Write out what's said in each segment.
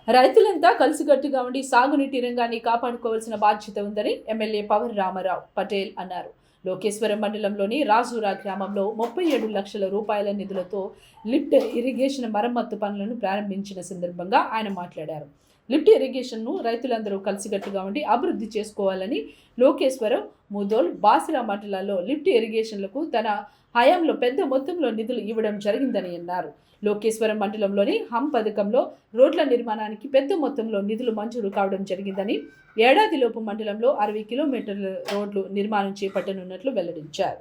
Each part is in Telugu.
రైతులంతా కలిసికట్టుగా ఉండి సాగునీటి రంగాన్ని కాపాడుకోవాల్సిన బాధ్యత ఉందని ఎమ్మెల్యే పవన్ రామారావు పటేల్ అన్నారు. లోకేశ్వరం మండలంలోని రాజూరా గ్రామంలో 37 లక్షల రూపాయల నిధులతో లిఫ్ట్ ఇరిగేషన్ మరమ్మత్తు పనులను ప్రారంభించిన సందర్భంగా ఆయన మాట్లాడారు. లిఫ్ట్ ఇరిగేషన్ను రైతులందరూ కలిసికట్టుగా ఉండి అభివృద్ధి చేసుకోవాలని లోకేశ్వరం, ముదోల్, బాసిరా మండలాల్లో లిఫ్ట్ ఇరిగేషన్లకు తన హయాంలో పెద్ద మొత్తంలో నిధులు ఇవ్వడం జరిగిందని అన్నారు. లోకేశ్వరం మండలంలోని హమ్ పథకంలో రోడ్ల నిర్మాణానికి పెద్ద మొత్తంలో నిధులు మంజూరు కావడం జరిగిందని, ఏడాదిలోపు మండలంలో 60 కిలోమీటర్ల రోడ్లు నిర్మాణం చేపట్టనున్నట్లు వెల్లడించారు.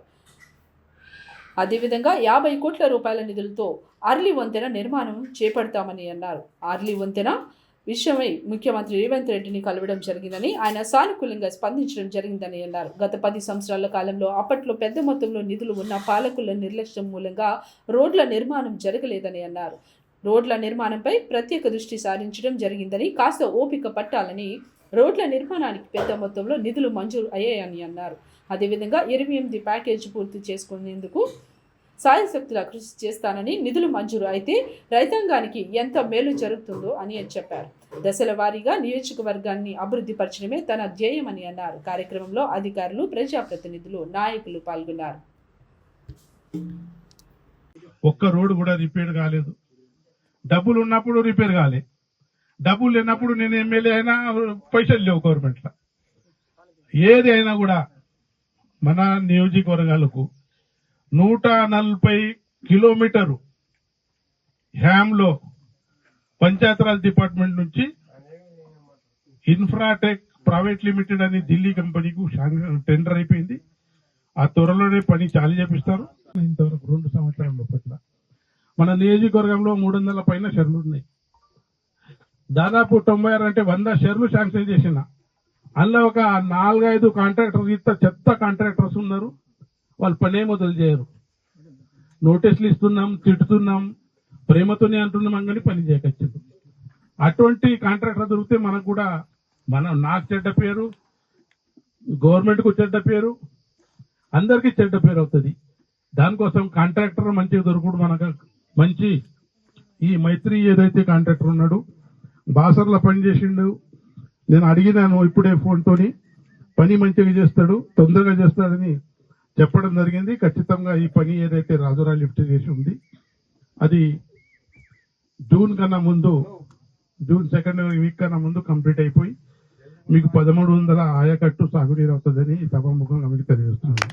అదేవిధంగా 50 కోట్ల రూపాయల నిధులతో అర్లీ వంతెన నిర్మాణం చేపడతామని అన్నారు. అర్లీ వంతెన విషయమై ముఖ్యమంత్రి రేవంత్ రెడ్డిని కలవడం జరిగిందని, ఆయన సానుకూలంగా స్పందించడం జరిగిందని అన్నారు. గత 10 సంవత్సరాల కాలంలో అప్పట్లో పెద్ద మొత్తంలో నిధులు ఉన్న పాలకుల నిర్లక్ష్యం మూలంగా రోడ్ల నిర్మాణం జరగలేదని అన్నారు. రోడ్ల నిర్మాణంపై ప్రత్యేక దృష్టి సారించడం జరిగిందని, కాస్త ఓపిక పట్టాలని, రోడ్ల నిర్మాణానికి పెద్ద మొత్తంలో నిధులు మంజూరు అయ్యాయని అన్నారు. అదేవిధంగా 28 ప్యాకేజీ పూర్తి చేసుకునేందుకు సాయశక్తుల కృషి చేస్తానని, నిధులు మంజూరు అయితే రైతాంగానికి ఎంత మేలు జరుగుతుందో అని చెప్పారు. దశల వారీగా నియోజకవర్గాన్ని అభివృద్ధి పరచడమే తన ధ్యేయమని అన్నారు. కార్యక్రమంలో అధికారులు, ప్రజాప్రతినిధులు, నాయకులు పాల్గొన్నారు. ఒక్క రోడ్డు కూడా రిపేర్ కాలేదు. డబ్బులు ఉన్నప్పుడు రిపేర్ కాలేదు, డబ్బులు లేనప్పుడు నేను ఎమ్మెల్యే అయినా పైసలు లేవు గవర్నమెంట్లో. ఏది అయినా కూడా మన నియోజకవర్గాలకు 140 కిలోమీటరు హ్యామ్లో పంచాయతీరాజ్ డిపార్ట్మెంట్ నుంచి ఇన్ఫ్రాటెక్ ప్రైవేట్ లిమిటెడ్ అని ఢిల్లీ కంపెనీకు టెండర్ అయిపోయింది. ఆ త్వరలోనే పని చాలు చేపిస్తారు. ఇంతవరకు 2 సంవత్సరాల పట్ల మన నియోజకవర్గంలో 300 పైన షెర్లు ఉన్నాయి. దాదాపు 96 అంటే 100 షెర్లు శాంక్షన్ చేసిన. అందులో ఒక 4-5 కాంట్రాక్టర్స్ చెత్త కాంట్రాక్టర్స్ ఉన్నారు. వాళ్ళు పనే మొదలు చేయరు. నోటీసులు ఇస్తున్నాం, తిట్టుతున్నాం, ప్రేమతోనే అంటున్నాం కానీ పని చేయకొచ్చింది. అటువంటి కాంట్రాక్టర్ దొరికితే మనకు కూడా నాకు చెడ్డ పేరు, గవర్నమెంట్కు చెడ్డ పేరు, అందరికీ చెడ్డ పేరు అవుతుంది. దానికోసం కాంట్రాక్టర్ మంచిగా దొరుకుడు మనకు మంచి. ఈ మైత్రి ఏదైతే కాంట్రాక్టర్ ఉన్నాడు బాసర్లో పని చేసిండు. నేను అడిగినాను ఇప్పుడే ఫోన్తోని, పని మంచిగా చేస్తాడు, తొందరగా చేస్తాడని చెప్పడం జరిగింది. ఖచ్చితంగా ఈ పని ఏదైతే రాజురా లిఫ్ట్ చేసి ఉంది అది జూన్ కన్నా ముందు, జూన్ 2nd వీక్ కన్నా ముందు కంప్లీట్ అయిపోయి మీకు 1300 ఆయకట్టు సాగునీరు అవుతుందని సభాముఖంగా మీకు తెలియజేస్తున్నాను.